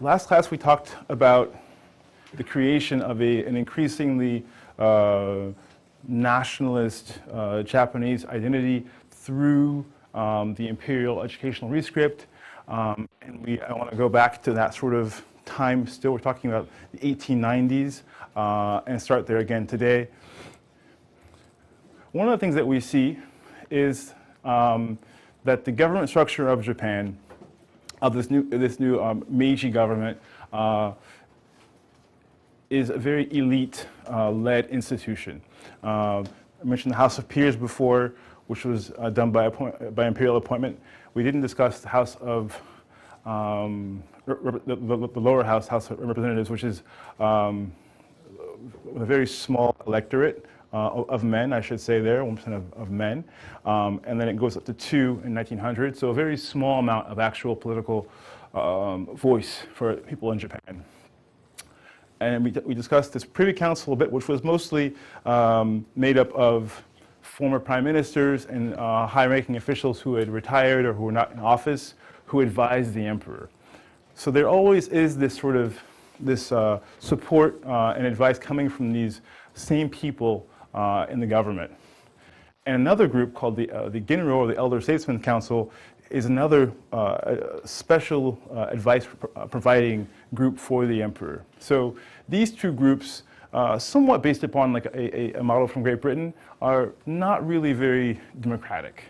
Last class we talked about the creation of an increasingly nationalist Japanese identity through the imperial educational rescript. And I want to go back to that sort of time still. We're talking about the 1890s and start there again today. One of the things that we see is that the government structure of Japan, of this new Meiji government, is a very elite-led institution. I mentioned the House of Peers before, which was done by imperial appointment. We didn't discuss the House of the lower house, House of Representatives, which is a very small electorate of men, I should say there, 1% of men. And then it goes up to 2 in 1900, so a very small amount of actual political voice for people in Japan. And we discussed this Privy Council a bit, which was mostly made up of former prime ministers and high-ranking officials who had retired or who were not in office, who advised the emperor. So there always is this sort of support and advice coming from these same people in the government. And another group called the Ginro, or the Elder Statesman Council, is another special advice providing group for the emperor. So these two groups, somewhat based upon like a model from Great Britain, are not really very democratic.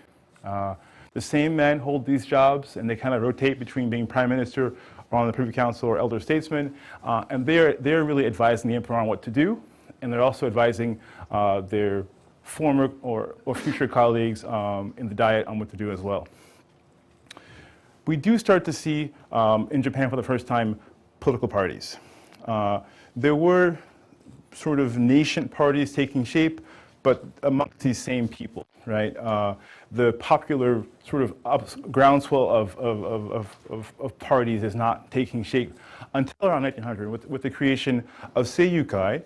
The same men hold these jobs, and they kind of rotate between being prime minister or on the Privy Council or elder statesman, and they're really advising the emperor on what to do, and they're also advising their former or future colleagues in the Diet on what to do as well. We do start to see in Japan for the first time political parties. There were sort of nascent parties taking shape, but amongst these same people, right? The popular sort of groundswell of parties is not taking shape until around 1900 with the creation of Seiyukai,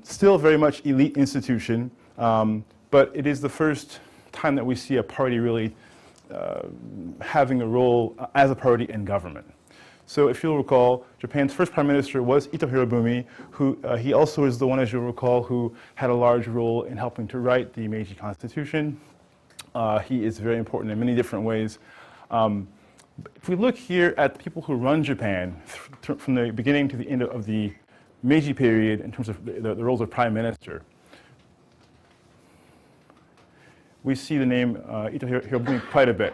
still very much elite institution, but it is the first time that we see a party really having a role as a party in government. So if you'll recall, Japan's first prime minister was Ito Hirobumi, who he also is the one, as you'll recall, who had a large role in helping to write the Meiji Constitution. He is very important in many different ways. If we look here at the people who run Japan from the beginning to the end of the Meiji period in terms of the roles of prime minister, we see the name Ito Hirobumi quite a bit.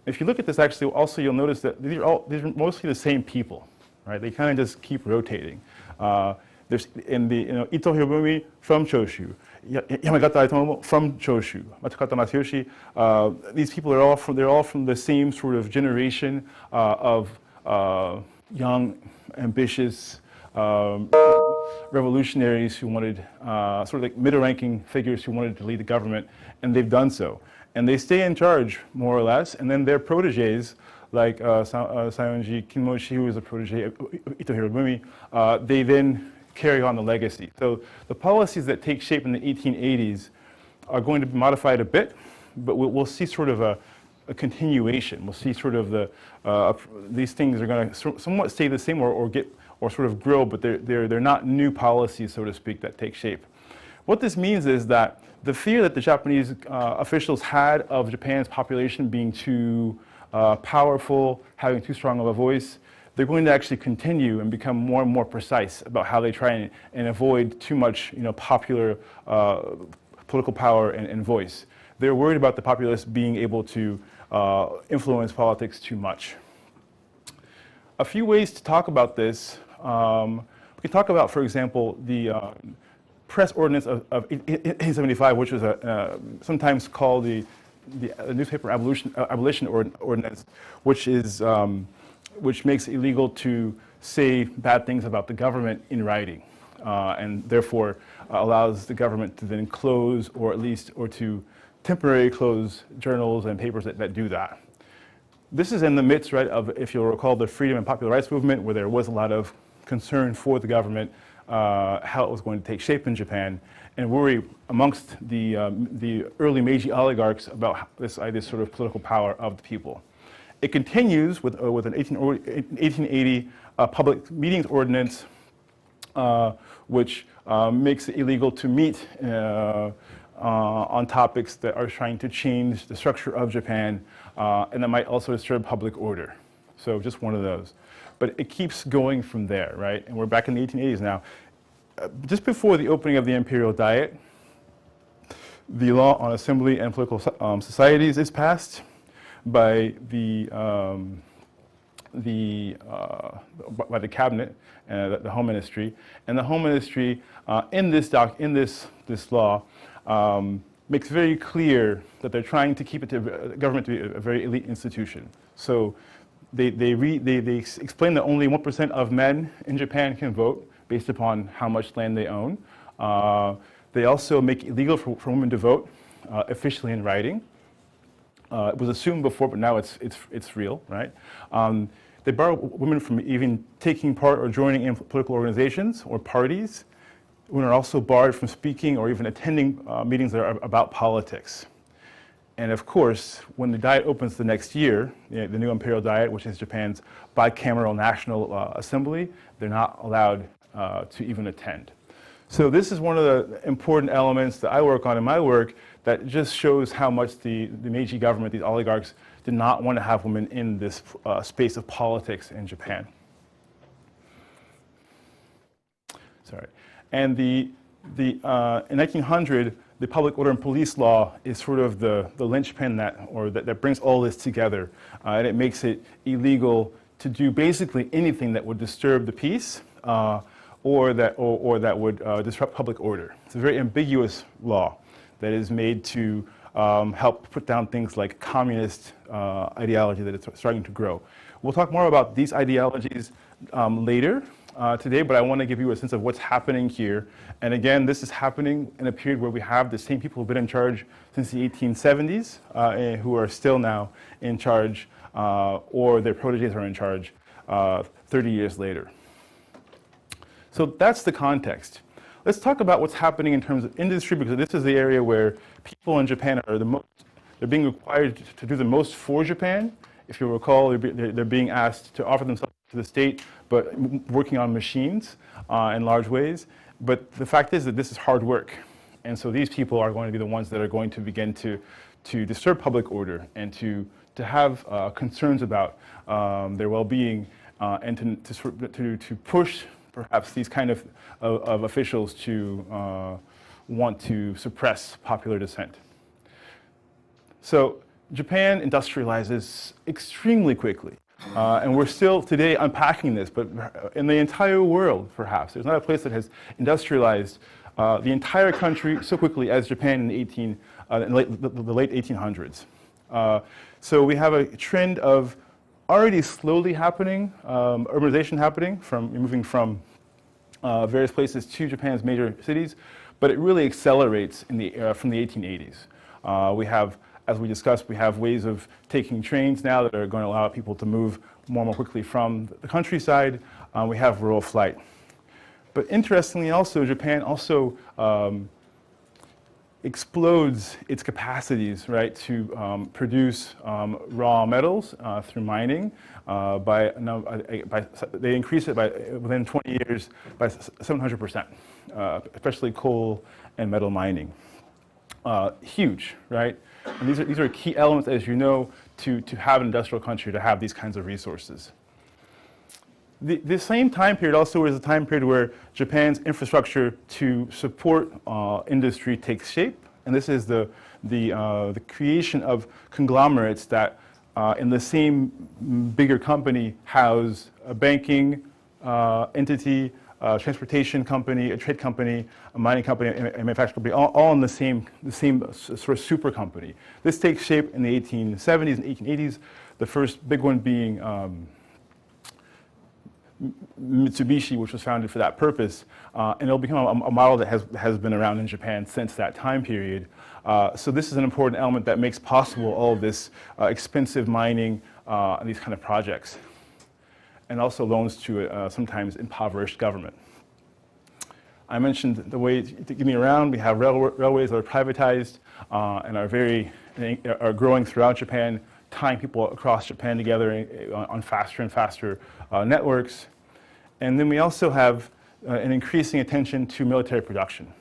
If you look at this, actually, also you'll notice that these are mostly the same people, right? They kind of just keep rotating. There's Ito Hirobumi from Choshu, Yamagata Aitomo from Choshu, Matsukata Masayoshi. These people are all from the same sort of generation of young, ambitious revolutionaries who wanted, sort of like middle-ranking figures who wanted to lead the government, and they've done so. And they stay in charge, more or less, and then their proteges, like Saionji Kinmochi, who is a protege of Ito Hirobumi, they then carry on the legacy. So the policies that take shape in the 1880s are going to be modified a bit, but we'll see sort of a continuation. We'll see sort of these things are going to somewhat stay the same or sort of grow, but they're not new policies, so to speak, that take shape. What this means is that the fear that the Japanese officials had of Japan's population being too powerful, having too strong of a voice, they're going to actually continue and become more and more precise about how they try and avoid too much, popular political power and voice. They're worried about the populace being able to influence politics too much. A few ways to talk about this. We can talk about, for example, the press ordinance of 1875, which was sometimes called the newspaper abolition ordinance, which makes it illegal to say bad things about the government in writing, and therefore allows the government to then close or to temporarily close journals and papers that do that. This is in the midst, right, of, if you'll recall, the freedom and popular rights movement, where there was a lot of concern for the government, how it was going to take shape in Japan, and worry amongst the early Meiji oligarchs about this sort of political power of the people. It continues with an 1880 public meetings ordinance, which makes it illegal to meet on topics that are trying to change the structure of Japan, and that might also disturb public order. So just one of those. But it keeps going from there, right? And we're back in the 1880s now. Just before the opening of the Imperial Diet, the law on assembly and political societies is passed by the cabinet, the Home Ministry, and the Home Ministry in this law makes very clear that they're trying to keep government to be a very elite institution. So they explain that only 1% of men in Japan can vote based upon how much land they own. They also make it illegal for women to vote officially in writing. It was assumed before, but now it's real, right? They bar women from even taking part or joining in political organizations or parties. Women are also barred from speaking or even attending meetings that are about politics. And of course, when the Diet opens the next year, the new Imperial Diet, which is Japan's bicameral national assembly, they're not allowed to even attend. So this is one of the important elements that I work on in my work that just shows how much the Meiji government, these oligarchs, did not want to have women in this space of politics in Japan. Sorry. And in 1900, the Public Order and Police Law is sort of the linchpin that brings all this together. And it makes it illegal to do basically anything that would disturb the peace or that would disrupt public order. It's a very ambiguous law that is made to help put down things like communist ideology that is starting to grow. We'll talk more about these ideologies later today, but I want to give you a sense of what's happening here. And again, this is happening in a period where we have the same people who've been in charge since the 1870s who are still now in charge, or their proteges are in charge 30 years later. So that's the context. Let's talk about what's happening in terms of industry, because this is the area where people in Japan are they're being required to do the most for Japan. If you recall, they're being asked to offer themselves to the state, but working on machines in large ways. But the fact is that this is hard work. And so these people are going to be the ones that are going to begin to disturb public order and to have concerns about their well-being and to push perhaps these kind of officials to want to suppress popular dissent. So Japan industrializes extremely quickly. And we're still today unpacking this, but in the entire world, perhaps, there's not a place that has industrialized the entire country so quickly as Japan in the late 1800s. So we have a trend of already slowly happening, urbanization happening, moving from various places to Japan's major cities, but it really accelerates from the 1880s. We have, as we discussed, we have ways of taking trains now that are going to allow people to move more and more quickly from the countryside. We have rural flight. But interestingly also, Japan also explodes its capacities, right, to produce raw metals through mining. They increase it within 20 years by 700%, especially coal and metal mining. Huge, right? And these are key elements, as you know, to have an industrial country, to have these kinds of resources. The same time period also is a time period where Japan's infrastructure to support industry takes shape, and this is the creation of conglomerates that in the same bigger company house a banking entity, a transportation company, a trade company, a mining company, and a manufacturing company, all in the same sort of super company. This takes shape in the 1870s and 1880s, the first big one being Mitsubishi, which was founded for that purpose, and it'll become a model that has been around in Japan since that time period. So this is an important element that makes possible all of this expensive mining and these kind of projects, and also loans to sometimes impoverished government. I mentioned the way to get me around. We have railways that are privatized and are growing throughout Japan. tying people across Japan together on faster and faster networks. And then we also have an increasing attention to military production.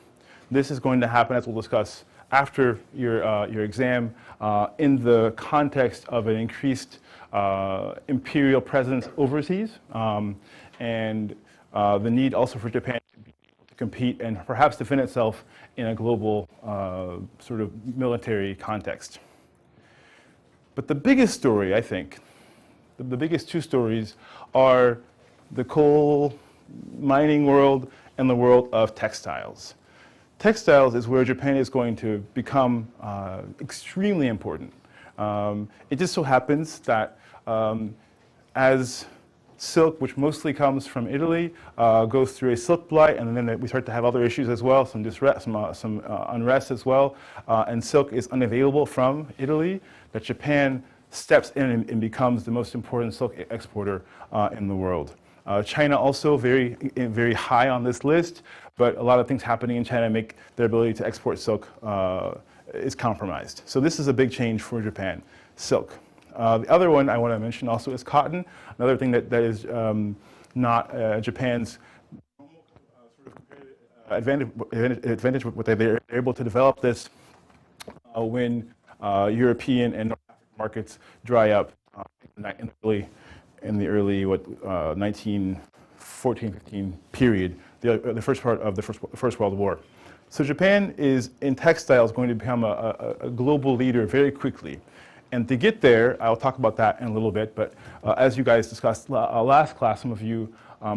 This is going to happen, as we'll discuss after your exam, in the context of an increased imperial presence overseas, and the need also for Japan to compete and perhaps defend itself in a global sort of military context. But the biggest story, I think, the biggest two stories are the coal mining world and the world of textiles. Textiles is where Japan is going to become extremely important. It just so happens that as silk, which mostly comes from Italy, goes through a silk blight, and then we start to have other issues as well, some unrest as well, and silk is unavailable from Italy, that Japan steps in and becomes the most important silk exporter in the world. China also very high on this list, but a lot of things happening in China make their ability to export silk is compromised. So this is a big change for Japan, silk. The other one I want to mention also is cotton. Another thing that is not Japan's sort of advantage, but they're able to develop this when European and North African markets dry up in the early 1914-15 period, the first part of the First World War. So Japan is, in textiles, going to become a global leader very quickly. And to get there, I'll talk about that in a little bit, but as you guys discussed last class, some of you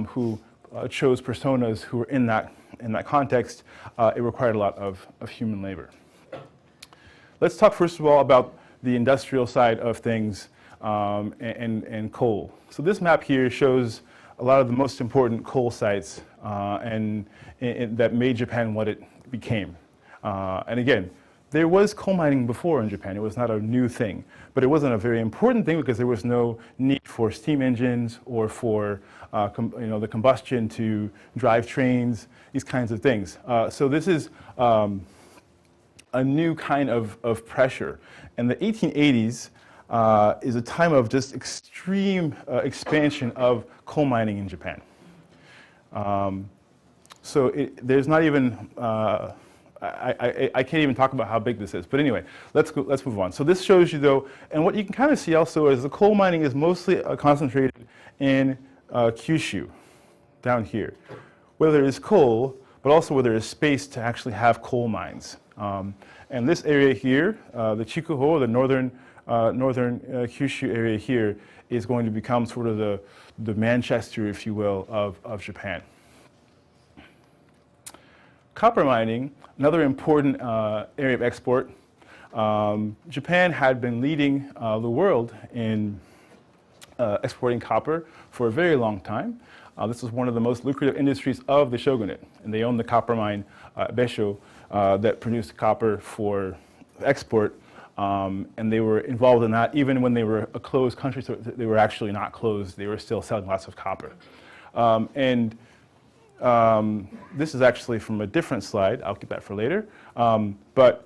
who chose personas who were in that context, it required a lot of human labor. Let's talk first of all about the industrial side of things and coal. So this map here shows a lot of the most important coal sites that made Japan what it became. And again, there was coal mining before in Japan. It was not a new thing, but it wasn't a very important thing because there was no need for steam engines or for the combustion to drive trains, these kinds of things. So this is a new kind of pressure. And the 1880s is a time of just extreme expansion of coal mining in Japan. So there's not even I can't even talk about how big this is. But anyway, let's move on. So this shows you, though, and what you can kind of see also is the coal mining is mostly concentrated in Kyushu, down here, where there is coal, but also where there is space to actually have coal mines. And this area here, the Chikuho, the northern Kyushu area here, is going to become sort of the Manchester, if you will, of Japan. Copper mining, another important area of export. Japan had been leading the world in exporting copper for a very long time. This was one of the most lucrative industries of the shogunate, and they owned the copper mine Besho that produced copper for export, and they were involved in that even when they were a closed country, so they were actually not closed. They were still selling lots of copper. This is actually from a different slide. I'll keep that for later. But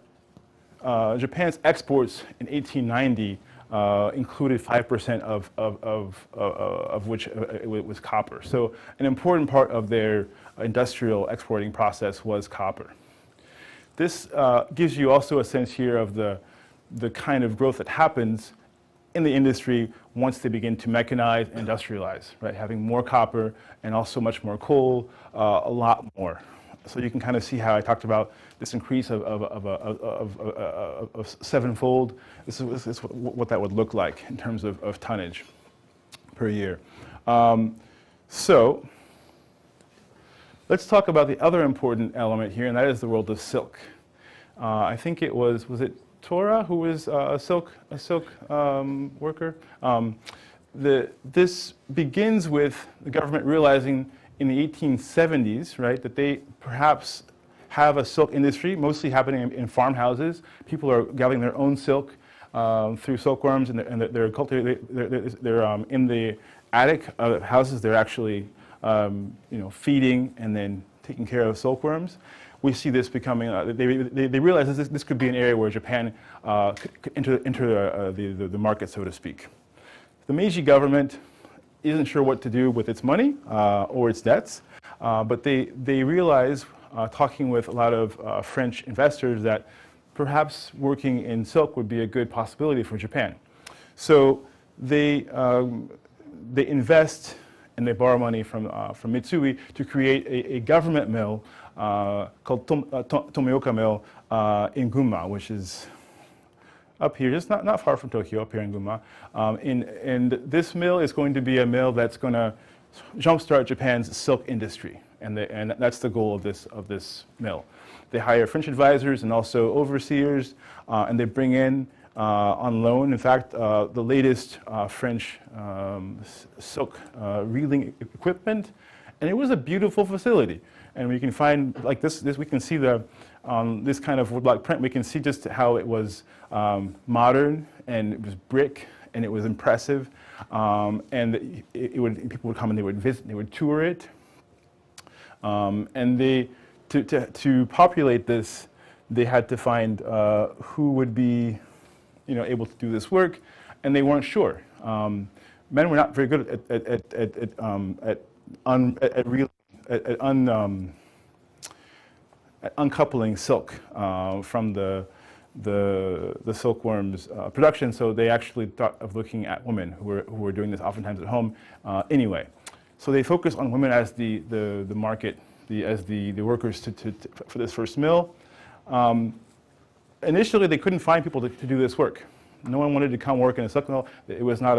Japan's exports in 1890 included 5% of which was copper. So an important part of their industrial exporting process was copper. This gives you also a sense here of the kind of growth that happens in the industry once they begin to mechanize and industrialize, right? Having more copper and also much more coal, a lot more. So you can kind of see how I talked about this increase of sevenfold. This is what that would look like in terms of tonnage per year. So let's talk about the other important element here, and that is the world of silk. I think it was it Tora who was a silk worker? This begins with the government realizing in the 1870s, right, that they perhaps have a silk industry, mostly happening in farmhouses. People are gathering their own silk through silkworms, and they're in the attic of houses. They're actually feeding and then taking care of silkworms. we see this becoming, they realize this could be an area where Japan could enter the market, so to speak. The Meiji government isn't sure what to do with its money or its debts, but they realize, talking with a lot of French investors, that perhaps working in silk would be a good possibility for Japan. So they invest and they borrow money from Mitsui to create a government mill called Tomioka Mill in Gunma, which is up here, just not far from Tokyo, up here in Gunma. And this mill is going to be a mill that's going to jumpstart Japan's silk industry, and that's the goal of this mill. They hire French advisors and also overseers, and they bring in on loan, in fact, the latest French silk reeling equipment, and it was a beautiful facility. And we can find, like this we can see this kind of woodblock print. We can see just how it was modern, and it was brick, and it was impressive. And people would come and they would visit, they would tour it. And to populate this, they had to find who would be, able to do this work, and they weren't sure. Men were not very good at uncoupling silk from the silkworm's production, so they actually thought of looking at women who were doing this oftentimes at home anyway. So they focused on women as the market, as the workers for this first mill. Initially, they couldn't find people to do this work. No one wanted to come work in a silk mill. It was not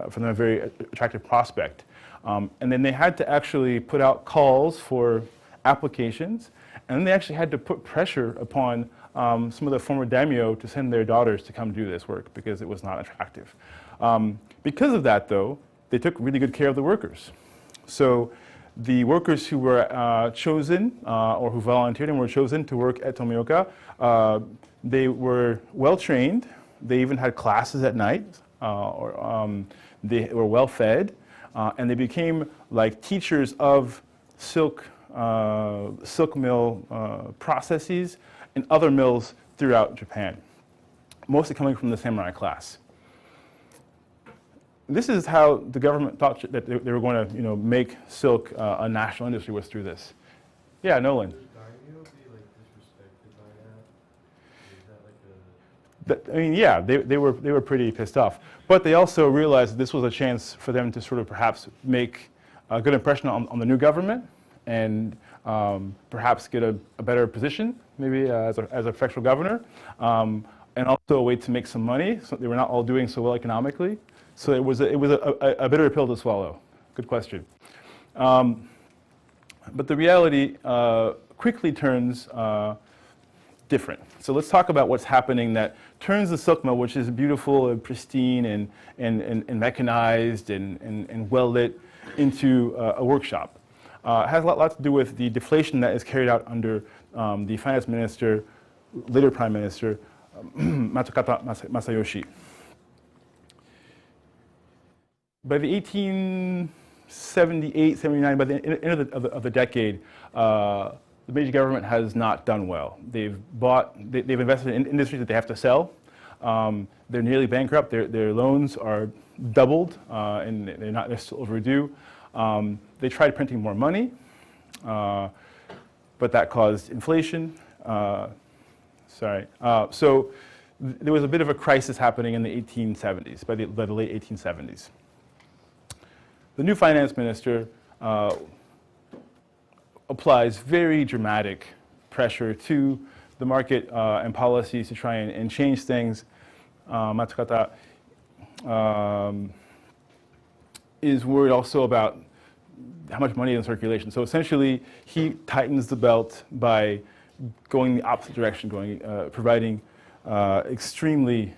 for them a very attractive prospect. And then they had to actually put out calls for applications, and then they actually had to put pressure upon some of the former daimyo to send their daughters to come do this work because it was not attractive. Because of that, though, they took really good care of the workers. So the workers who were chosen or who volunteered and were chosen to work at Tomioka, they were well trained. They even had classes at night, they were well fed, and they became like teachers of silk mill processes in other mills throughout Japan, mostly coming from the samurai class. This is how the government thought that they were going to, make silk a national industry, was through this. Yeah, Nolan. Would daimyo be like disrespected by that? Is that like a... Yeah, they were pretty pissed off, but they also realized that this was a chance for them to sort of perhaps make a good impression on the new government, and perhaps get a better position, maybe as a prefectural governor, and also a way to make some money. So they were not all doing so well economically. So it was a bitter pill to swallow. Good question. But the reality quickly turns different. So let's talk about what's happening that turns the silk mill, which is beautiful and pristine and mechanized and well lit, into a workshop. It has a lot to do with the deflation that is carried out under the finance minister, later prime minister, Matsukata Masayoshi. By the 1878, 79, by the end of the decade, the Meiji government has not done well. They've invested in industries that they have to sell. They're nearly bankrupt. Their loans are doubled, and they're still overdue. They tried printing more money, but that caused inflation. So there was a bit of a crisis happening in the 1870s, by the late 1870s. The new finance minister applies very dramatic pressure to the market and policies to try and change things. Matsukata is worried also about how much money is in circulation. So essentially, he tightens the belt by going the opposite direction, providing extremely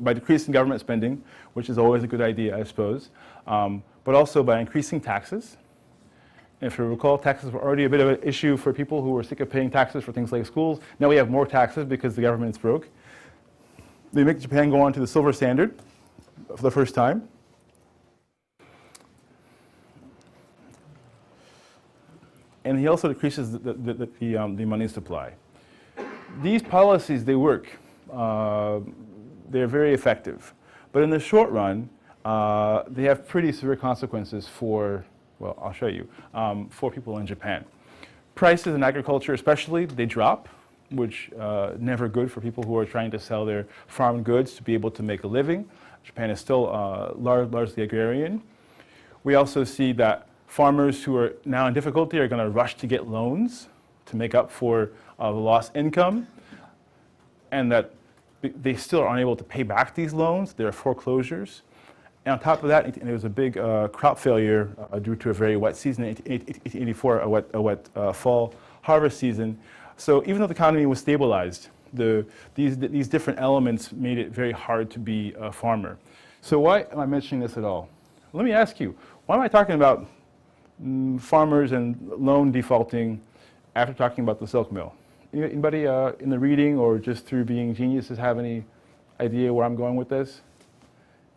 by decreasing government spending, which is always a good idea, I suppose, but also by increasing taxes. And if you recall, taxes were already a bit of an issue for people who were sick of paying taxes for things like schools. Now we have more taxes because the government's broke. They make Japan go on to the silver standard for the first time. and he also decreases the money supply. These policies, they work. They're very effective. But in the short run, they have pretty severe consequences for, well, I'll show you, for people in Japan. Prices in agriculture especially, they drop, which never good for people who are trying to sell their farm goods to be able to make a living. Japan is still largely agrarian. We also see that farmers who are now in difficulty are going to rush to get loans to make up for the lost income, and that they still are unable to pay back these loans. There are foreclosures. And on top of that, there was a big crop failure due to a very wet season in 1884, a wet fall harvest season. So even though the economy was stabilized, these different elements made it very hard to be a farmer. So why am I mentioning this at all? Let me ask you, why am I talking about farmers and loan defaulting after talking about the silk mill? Anybody in the reading or just through being geniuses have any idea where I'm going with this?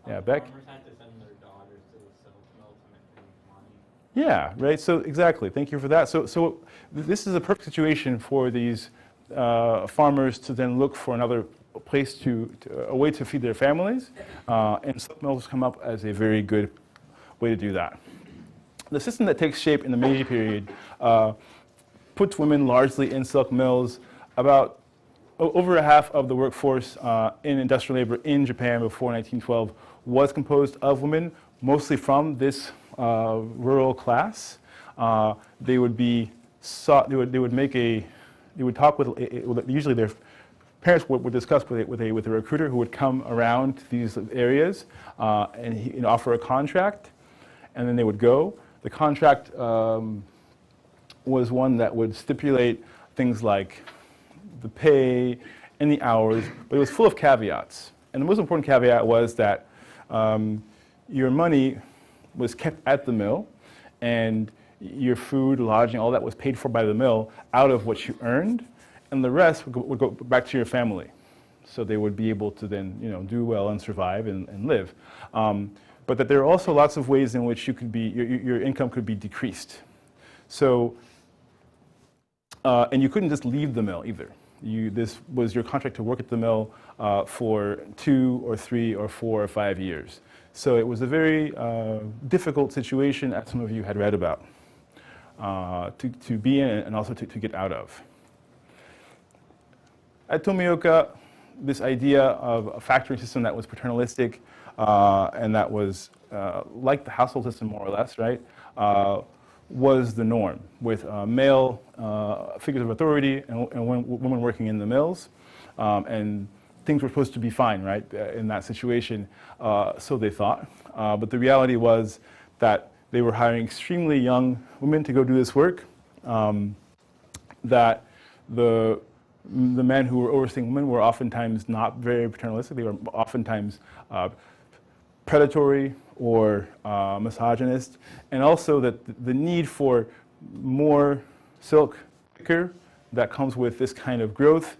Yeah, Beck? Farmers had to send their daughters to the silk mill to make money. Yeah, right. So exactly. Thank you for that. So this is a perfect situation for these farmers to then look for another place a way to feed their families, and silk mills come up as a very good way to do that. The system that takes shape in the Meiji period puts women largely in silk mills. About over a half of the workforce in industrial labor in Japan before 1912 was composed of women, mostly from this rural class. They would talk with usually their parents would discuss with a recruiter who would come around to these areas and offer a contract, and then they would go. The contract was one that would stipulate things like the pay and the hours, but it was full of caveats. And the most important caveat was that your money was kept at the mill, and your food, lodging, all that was paid for by the mill out of what you earned, and the rest would go back to your family. So they would be able to then do well and survive and live. But that there are also lots of ways in which your income could be decreased. So, and you couldn't just leave the mill either. This was your contract to work at the mill for 2 or 3 or 4 or 5 years. So it was a very difficult situation, as some of you had read about, to be in and also to get out of. At Tomioka, this idea of a factory system that was paternalistic and that was like the household system more or less, right, was the norm, with male figures of authority and women working in the mills. And things were supposed to be fine, right, in that situation, so they thought. But the reality was that they were hiring extremely young women to go do this work, that the men who were overseeing women were oftentimes not very paternalistic. They were oftentimes predatory or misogynist, and also that the need for more silk quicker that comes with this kind of growth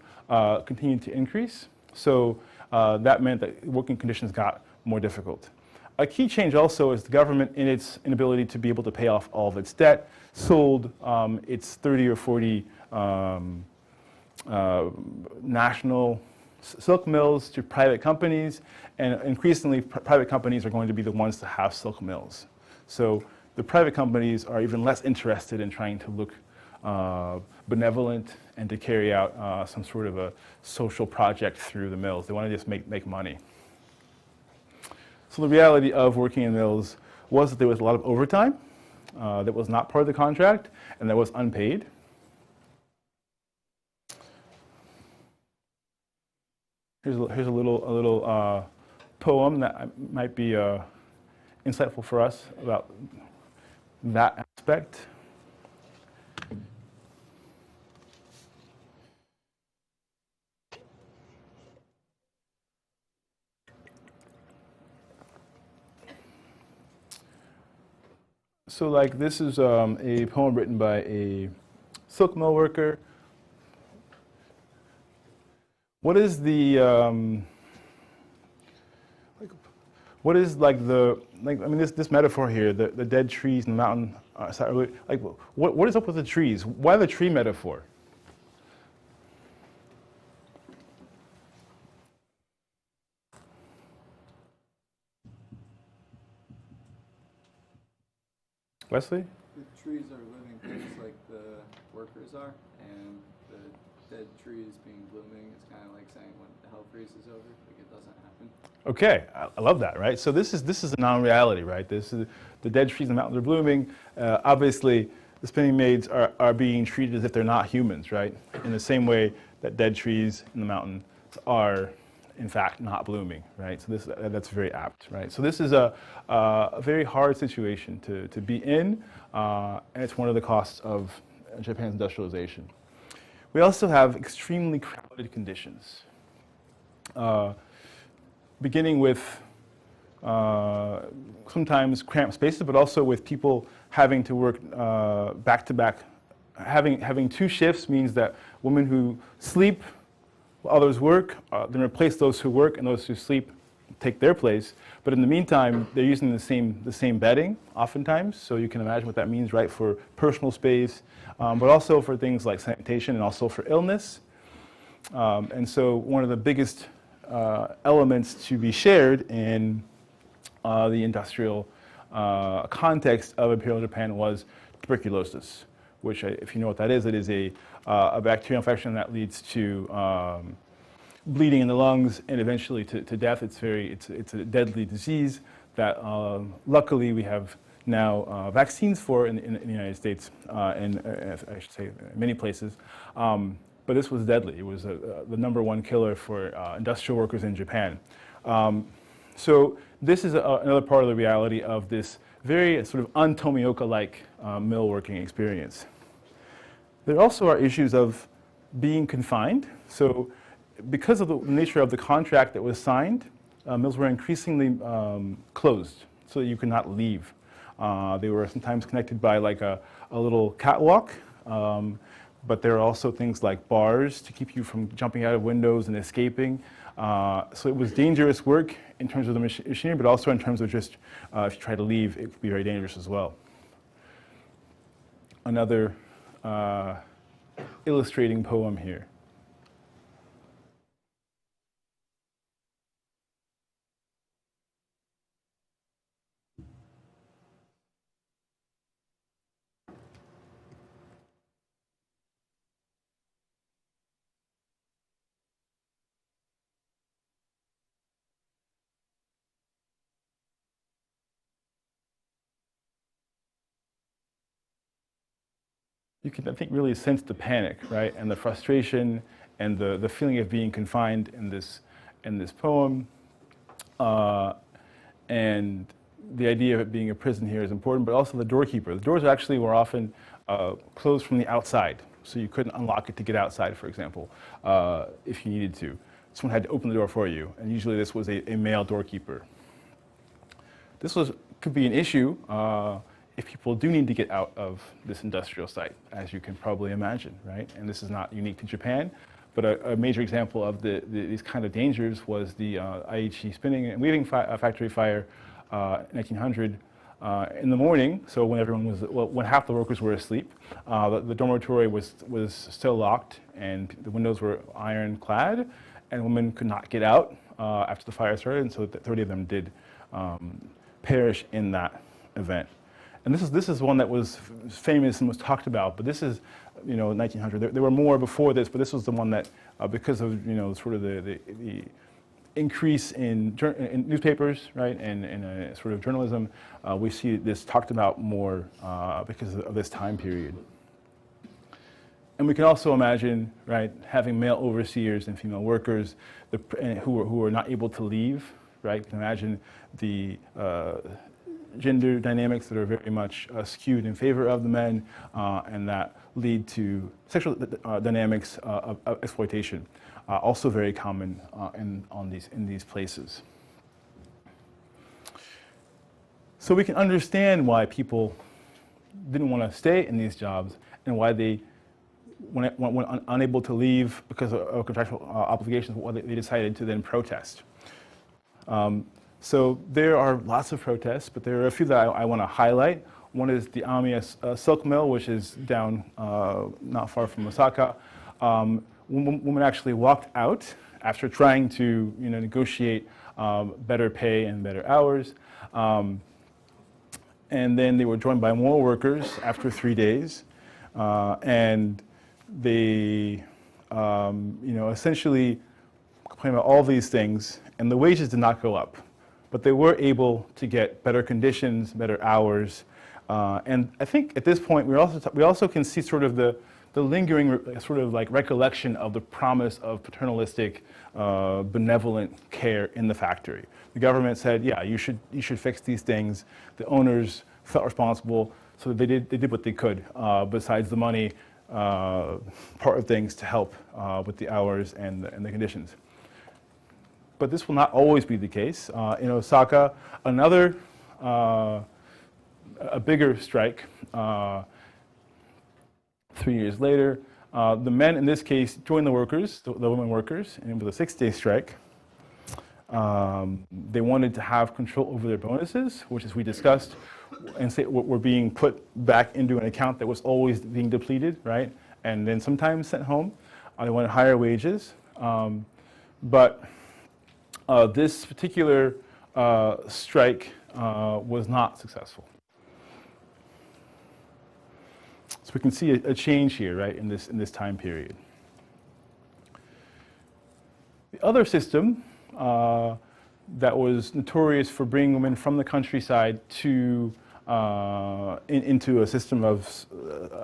continued to increase. So that meant that working conditions got more difficult. A key change also is the government, in its inability to be able to pay off all of its debt, sold its 30 or 40 national silk mills to private companies, and increasingly private companies are going to be the ones to have silk mills. So the private companies are even less interested in trying to look benevolent and to carry out some sort of a social project through the mills. They want to just make money. So the reality of working in mills was that there was a lot of overtime that was not part of the contract and that was unpaid. Here's a little poem that might be insightful for us about that aspect. So like this is a poem written by a silk mill worker. What is the What is like the, like, I mean, this metaphor here, the dead trees and the mountain, like, what is up with the trees? Why the tree metaphor? Wesley? The trees are living things like the workers are, and the dead trees being blooming is kind of like saying when the hell freezes over, like it doesn't happen. Okay, I love that, right? So this is a non-reality, right? This is the dead trees and the mountains are blooming. Obviously, the spinning maids are being treated as if they're not humans, right? In the same way that dead trees in the mountains are, in fact, not blooming, right? So that's very apt, right? So this is a very hard situation to be in, and it's one of the costs of Japan's industrialization. We also have extremely crowded conditions. Beginning with sometimes cramped spaces, but also with people having to work back to back. Having two shifts means that women who sleep while others work, then replace those who work, and those who sleep take their place. But in the meantime, they're using the same bedding oftentimes, so you can imagine what that means, right, for personal space, but also for things like sanitation and also for illness. And so one of the biggest elements to be shared in the industrial context of Imperial Japan was tuberculosis, which, if you know what that is, it is a bacterial infection that leads to bleeding in the lungs and eventually to death. It's a deadly disease that luckily we have now vaccines for in the United States and I should say many places. But this was deadly. It was the #1 killer for industrial workers in Japan. So this is another part of the reality of this very sort of un-Tomioka-like mill working experience. There also are issues of being confined. So because of the nature of the contract that was signed, mills were increasingly closed so that you could not leave. They were sometimes connected by like a little catwalk. But there are also things like bars to keep you from jumping out of windows and escaping. So it was dangerous work in terms of the machinery, but also in terms of just if you try to leave, it could be very dangerous as well. Another illustrating poem here. You can, I think, really sense the panic, right, and the frustration and the feeling of being confined in this poem. And the idea of it being a prison here is important, but also the doorkeeper. The doors actually were often closed from the outside, so you couldn't unlock it to get outside, for example, if you needed to. Someone had to open the door for you, and usually this was a male doorkeeper. This could be an issue if people do need to get out of this industrial site, as you can probably imagine, right? And this is not unique to Japan, but a major example of these kind of dangers was the Aichi spinning and weaving factory fire in 1900 in the morning. So when everyone was, well, when half the workers were asleep, the dormitory was still locked and the windows were ironclad, and women could not get out after the fire started, and so 30 of them did perish in that event. And this is one that was famous and was talked about, but this is, 1900. There were more before this, but this was the one that, because of, sort of the increase in newspapers, right, and sort of journalism, we see this talked about more because of this time period. And we can also imagine, right, having male overseers and female workers who are not able to leave, right? You can imagine the gender dynamics that are very much skewed in favor of the men and that lead to sexual dynamics of exploitation, also very common in these places. So we can understand why people didn't want to stay in these jobs and why they, when unable to leave because of contractual obligations, why they decided to then protest. So there are lots of protests, but there are a few that I want to highlight. One is the Amiya Silk Mill, which is down not far from Osaka. Women actually walked out after trying to negotiate better pay and better hours. And then they were joined by more workers after 3 days. And they essentially complained about all these things, and the wages did not go up. But they were able to get better conditions, better hours. And I think at this point, we also can see sort of the lingering sort of like recollection of the promise of paternalistic, benevolent care in the factory. The government said, yeah, you should fix these things. The owners felt responsible, so they did what they could, besides the money part of things to help with the hours and the conditions. But this will not always be the case. In Osaka, another a bigger strike 3 years later. The men in this case joined the workers, the women workers, and with a 6-day strike. They wanted to have control over their bonuses, which, as we discussed, and say were being put back into an account that was always being depleted, right? And then sometimes sent home. They wanted higher wages. But this particular strike was not successful. So we can see a change here, right, in this time period. The other system that was notorious for bringing women from the countryside to into a system of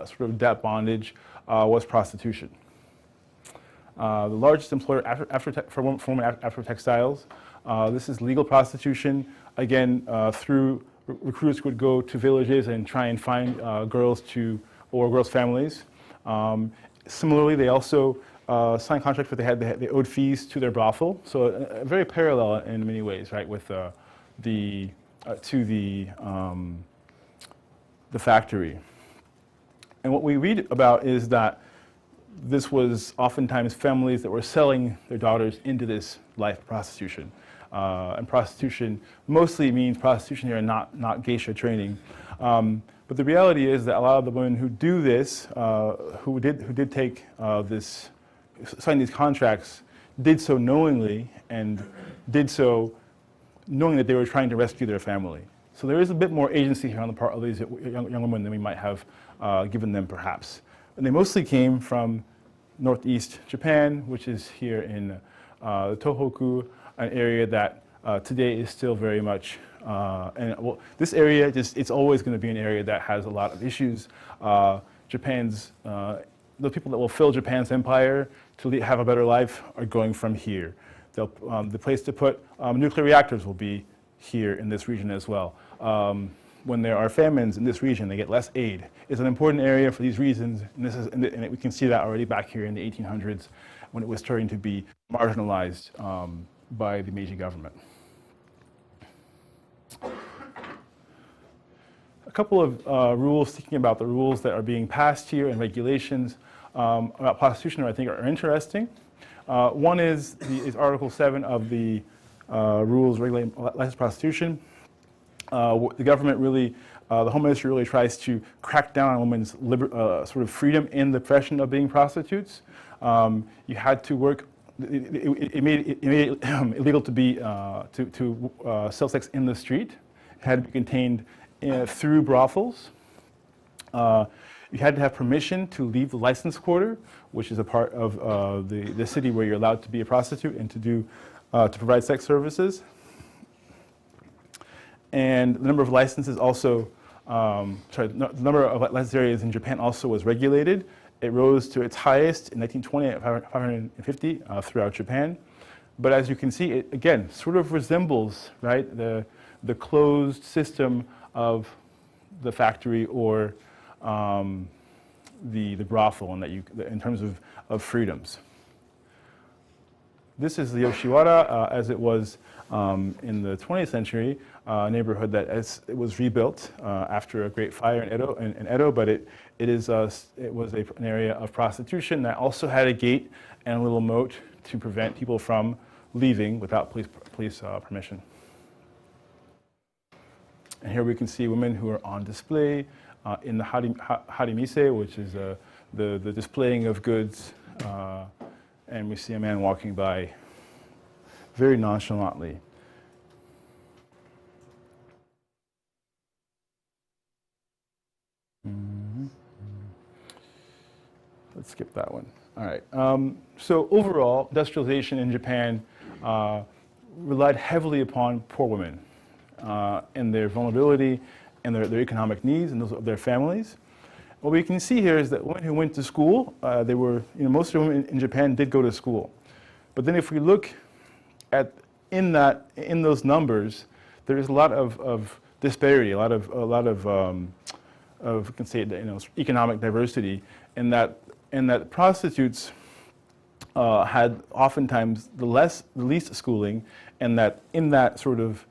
sort of debt bondage was prostitution. The largest employer for women after textiles. This is legal prostitution. Again, through recruiters would go to villages and try and find girls or girls' families. Similarly, they also signed contracts where they owed fees to their brothel. So very parallel in many ways, right, with the factory. And what we read about is that this was oftentimes families that were selling their daughters into this life of prostitution. And prostitution mostly means prostitution here and not geisha training. But the reality is that a lot of the women who do this, who did take sign these contracts, did so knowingly and did so knowing that they were trying to rescue their family. So there is a bit more agency here on the part of these young women than we might have given them, perhaps. And they mostly came from northeast Japan, which is here in the Tohoku, an area that today is still very much, this area, it's always going to be an area that has a lot of issues. The people that will fill Japan's empire to have a better life are going from here. The place to put nuclear reactors will be here in this region as well. When there are famines in this region, they get less aid. It's an important area for these reasons, and we can see that already back here in the 1800s when it was starting to be marginalized by the Meiji government. A couple of rules, thinking about the rules that are being passed here and regulations about prostitution I think are interesting. One is Article 7 of the rules regulating licensed prostitution. The government really, the Home Ministry really tries to crack down on women's sort of freedom in the profession of being prostitutes. You had to work. It made it illegal to be to sell sex in the street. It had to be contained through brothels. You had to have permission to leave the license quarter, which is a part of the city where you're allowed to be a prostitute and to provide sex services. And the number of licenses also, the number of licensed areas in Japan also was regulated. It rose to its highest in 1920 at 550 throughout Japan. But as you can see, it again sort of resembles, right, the closed system of the factory or the brothel, in terms of freedoms. This is the Yoshiwara as it was in the 20th century, neighborhood that it was rebuilt after a great fire in Edo, but it was an area of prostitution that also had a gate and a little moat to prevent people from leaving without police permission. And here we can see women who are on display in the harimise, which is the displaying of goods. And we see a man walking by very nonchalantly. Let's skip that one. All right. So overall, industrialization in Japan relied heavily upon poor women and their vulnerability and their economic needs and those of their families. What we can see here is that women who went to school, most of the women in Japan did go to school. But then if we look at in those numbers, there is a lot of disparity, a lot of we can say, economic diversity, in that prostitutes had oftentimes the least schooling, and that in that sort of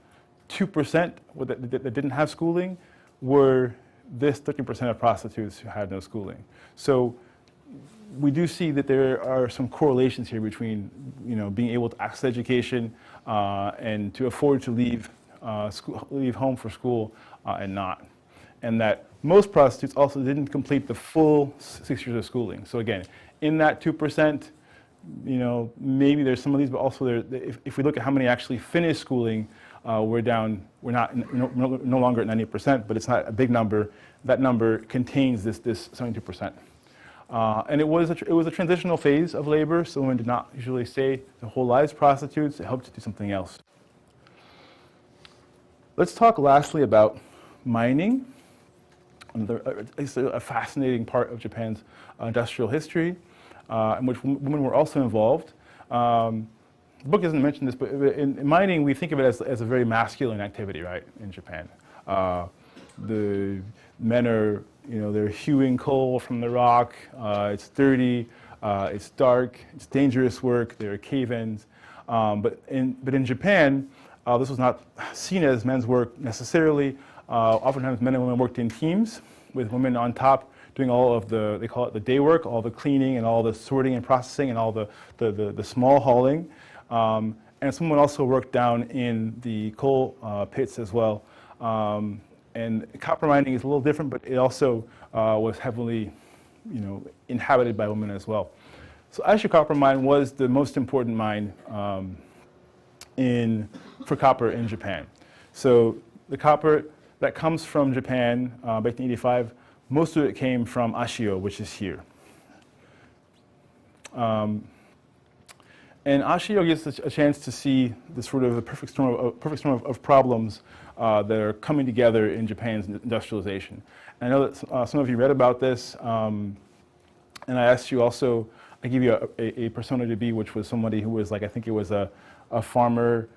2% that didn't have schooling were this 13% of prostitutes who had no schooling. So we do see that there are some correlations here between being able to access education and to afford to leave home for school and not. And that most prostitutes also didn't complete the full 6 years of schooling. So again, in that 2%, maybe there's some of these, but also if we look at how many actually finished schooling, we're not no longer at 90%, but it's not a big number. That number contains this 72%. And it was a transitional phase of labor, so women did not usually stay their whole lives prostitutes. It helped to do something else. Let's talk lastly about mining. It's a fascinating part of Japan's industrial history, in which women were also involved. The book doesn't mention this, but in mining, we think of it as a very masculine activity, right, in Japan. The men are, they're hewing coal from the rock. It's dirty, it's dark, it's dangerous work. There are cave-ins. But in Japan, this was not seen as men's work necessarily. Oftentimes men and women worked in teams, with women on top doing all of they call it the day work, all the cleaning and all the sorting and processing and all the small hauling. And someone also worked down in the coal pits as well. And copper mining is a little different, but it also was heavily inhabited by women as well. So Ashi Copper Mine was the most important mine for copper in Japan. So the copper that comes from Japan back in 1985, most of it came from Ashio, which is here. And Ashio gives us a chance to see the sort of the perfect storm of problems that are coming together in Japan's industrialization. And I know that some of you read about this, and I asked you also, I gave you a persona to be, which was somebody who was I think it was a farmer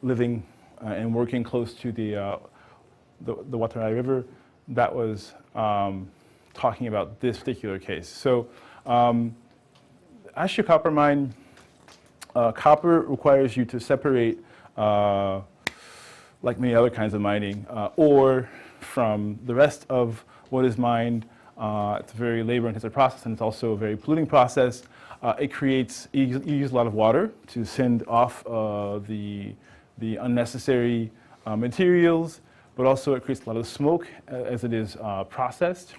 living and working close to the Watarai River, that was talking about this particular case. So Ashio Copper Mine, copper requires you to separate, like many other kinds of mining, ore from the rest of what is mined. It's a very labor-intensive process, and it's also a very polluting process. You use a lot of water to send off the unnecessary materials, but also it creates a lot of smoke as it is processed.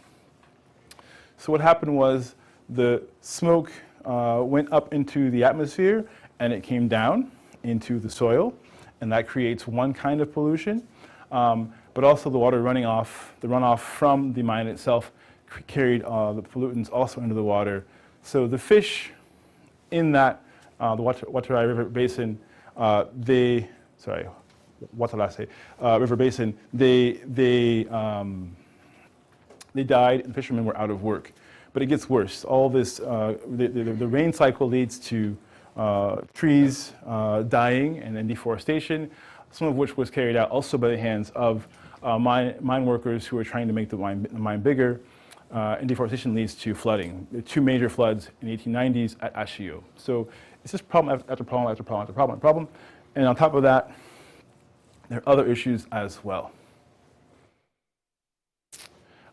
So what happened was the smoke went up into the atmosphere and it came down into the soil, and that creates one kind of pollution. But also the water the runoff from the mine itself carried the pollutants also into the water. So the fish in the Watarai River Basin, Watarase River Basin, they died and the fishermen were out of work. But it gets worse. All this, the rain cycle leads to trees dying and then deforestation, some of which was carried out also by the hands of mine workers who are trying to make the mine bigger. And deforestation leads to flooding. There are 2 major floods in the 1890s at Ashio. So it's just problem after problem after problem after problem after problem. And on top of that, there are other issues as well.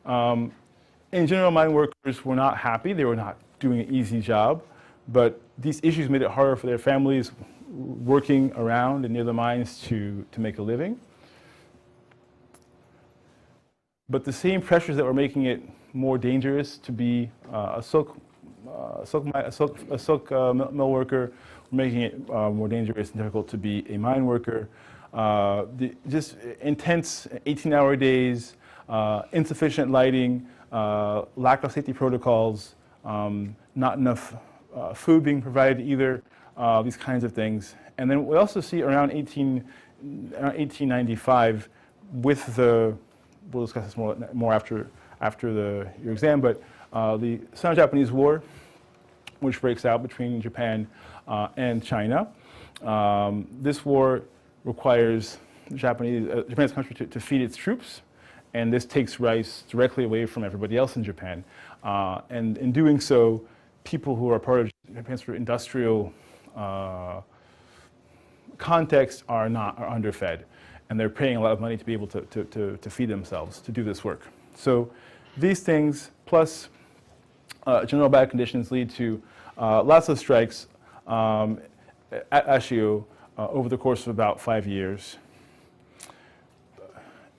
In general, mine workers were not happy. They were not doing an easy job. But these issues made it harder for their families working around and near the mines to make a living. but the same pressures that were making it more dangerous to be a silk mill worker were making it more dangerous and difficult to be a mine worker. Just intense 18-hour days, insufficient lighting, lack of safety protocols, not enough food being provided either, these kinds of things. And then we also see around 1895 with the, we'll discuss this more after your exam, but the Sino-Japanese War, which breaks out between Japan and China. This war requires Japan's country to feed its troops, and this takes rice directly away from everybody else in Japan. And in doing so, people who are part of Japan's sort of industrial context are underfed, and they're paying a lot of money to be able to feed themselves, to do this work. So these things, plus general bad conditions, lead to lots of strikes at Ashio over the course of about 5 years.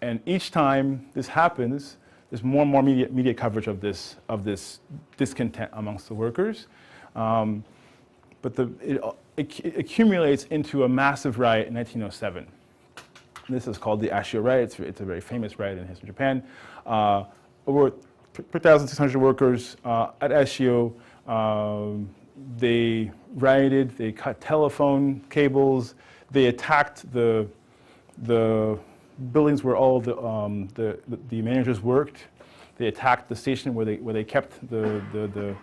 And each time this happens, there's more and more media coverage of this discontent amongst the workers. But it accumulates into a massive riot in 1907. This is called the Ashio Riot. It's a very famous riot in history of Japan. Over 3,600 workers at Ashio. They rioted, they cut telephone cables, they attacked the buildings where all the managers worked. They attacked the station where they kept the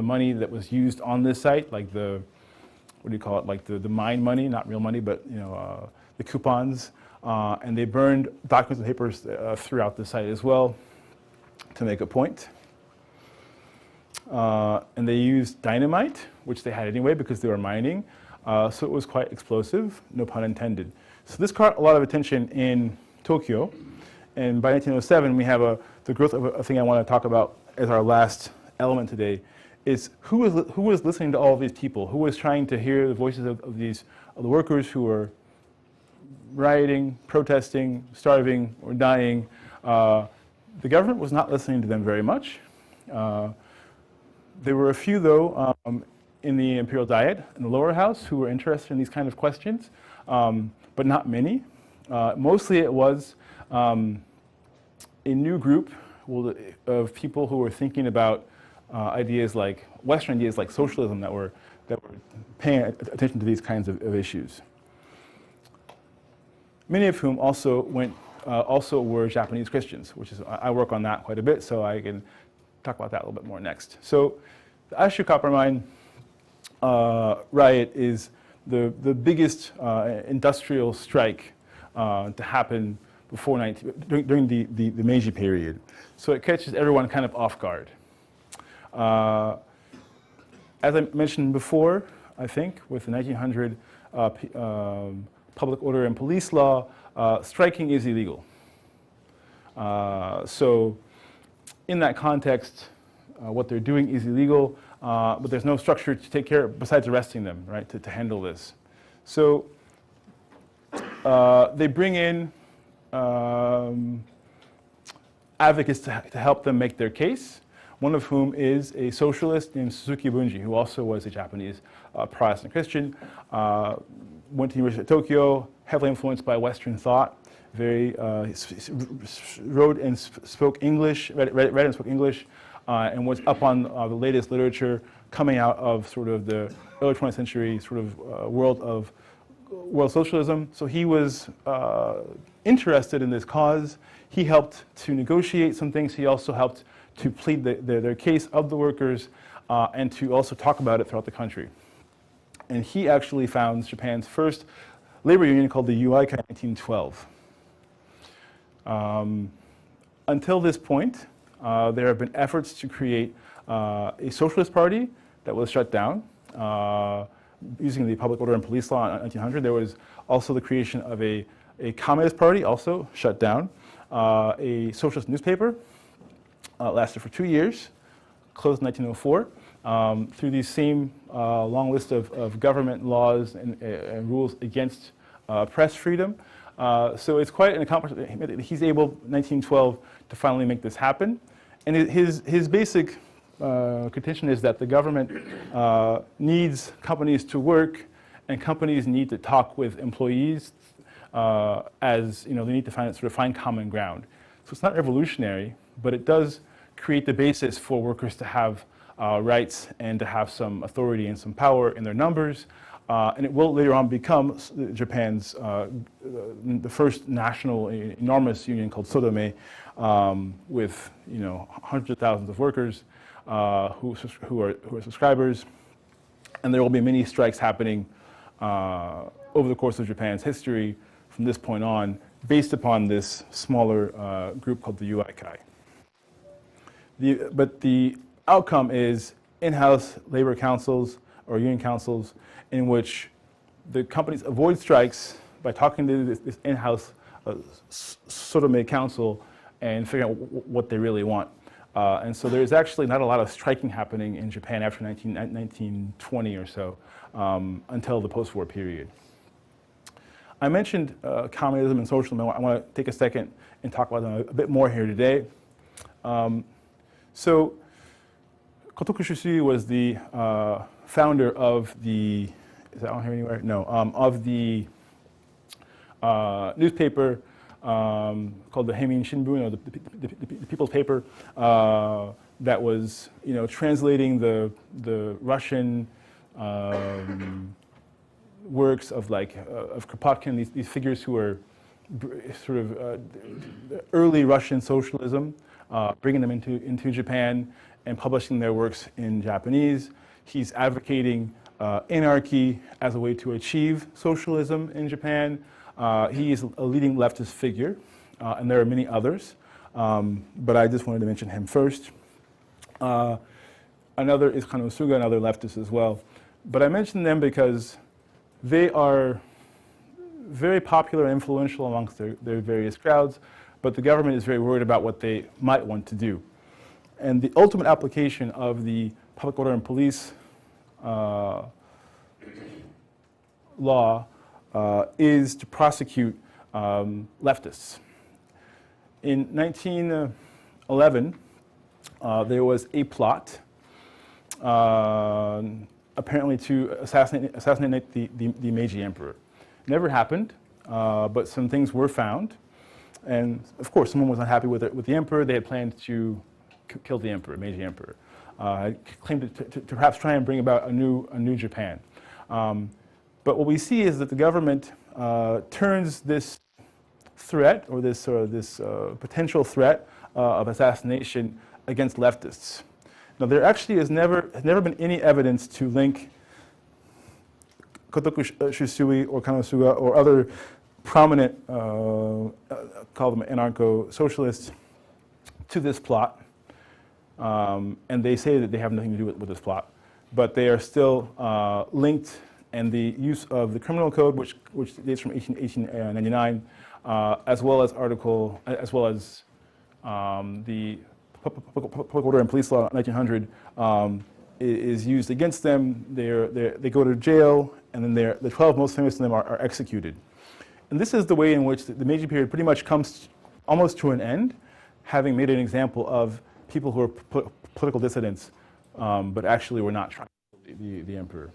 money that was used on this site, like the, what do you call it, like the mine money, not real money, but the coupons. And they burned documents and papers throughout the site as well to make a point. And they used dynamite, which they had anyway because they were mining. So it was quite explosive, no pun intended. So this caught a lot of attention in Tokyo. And by 1907, we have the growth of a thing I want to talk about as our last element today, is who was listening to all of these people? Who was trying to hear the voices of the workers who were rioting, protesting, starving, or dying? The government was not listening to them very much. There were a few, though, in the Imperial Diet, in the lower house, who were interested in these kind of questions, but not many. Mostly it was a new group of people who were thinking about ideas like, Western ideas like socialism that were paying attention to these kinds of issues. Many of whom also were Japanese Christians, which is, I work on that quite a bit, so I can talk about that a little bit more next. So the Ashio Copper Mine riot is the biggest industrial strike to happen before during the Meiji period. So it catches everyone kind of off guard. As I mentioned before, I think, with the 1900 Public Order and Police Law, striking is illegal. So in that context, what they're doing is illegal, but there's no structure to take care of besides arresting them, right, to handle this. So they bring in advocates to help them make their case, one of whom is a socialist named Suzuki Bunji, who also was a Japanese Protestant Christian, went to the University of Tokyo, heavily influenced by Western thought, wrote and spoke English, read and spoke English, and was up on the latest literature coming out of sort of the early 20th century sort of world socialism. So he was interested in this cause. He helped to negotiate some things. He also helped to plead their case of the workers and to also talk about it throughout the country. And he actually founds Japan's first labor union called the UIKA in 1912. Until this point, there have been efforts to create a socialist party that was shut down using the Public Order and Police Law in 1900. There was also the creation of a communist party, also shut down. A socialist newspaper lasted for 2 years, closed in 1904. Through these same long list of government laws and rules against press freedom, So it's quite an accomplishment. He's able, 1912, to finally make this happen. And his basic contention is that the government needs companies to work, and companies need to talk with employees as they need to find common ground. So it's not revolutionary, but it does create the basis for workers to have rights and to have some authority and some power in their numbers. And it will later on become Japan's the first national enormous union called Sodome, with hundreds of thousands of workers who are subscribers, and there will be many strikes happening over the course of Japan's history from this point on, based upon this smaller group called the Uikai. But the outcome is in-house labor councils or union councils in which the companies avoid strikes by talking to this in-house Sodome council and figuring out what they really want. And so there's actually not a lot of striking happening in Japan after 1920 or so, until the post-war period. I mentioned communism and socialism. I want to take a second and talk about them a bit more here today. So Kotoku Shusui was the founder of the, is that on here anywhere? No, of the newspaper called the Heimin Shinbun, or the People's Paper, that was translating the Russian works of of Kropotkin, these figures who are sort of early Russian socialism, bringing them into Japan and publishing their works in Japanese. He's advocating anarchy as a way to achieve socialism in Japan. He is a leading leftist figure, and there are many others, but I just wanted to mention him first. Another is Kanosuga, another leftist as well. But I mention them because they are very popular and influential amongst their various crowds, but the government is very worried about what they might want to do. And the ultimate application of the Public Order and Police law is to prosecute leftists. In 1911, there was a plot apparently to assassinate the Meiji Emperor. Never happened, but some things were found. And of course, someone was unhappy with the emperor. They had planned to kill the emperor, Meiji Emperor. Claimed to perhaps try and bring about a new Japan. But what we see is that the government turns this threat, or this potential threat of assassination against leftists. Now, there actually has never been any evidence to link Kotoku Shusui or Kanosuga or other prominent, call them anarcho-socialists, to this plot. And they say that they have nothing to do with this plot. But they are still linked, and the use of the criminal code, which dates from 1899, as well as the Public Order and Police Law 1900, is used against them. They go to jail, and then the 12 most famous of them are executed. And this is the way in which the Meiji period pretty much comes almost to an end, having made an example of people who are political dissidents, but actually were not trying to kill the emperor.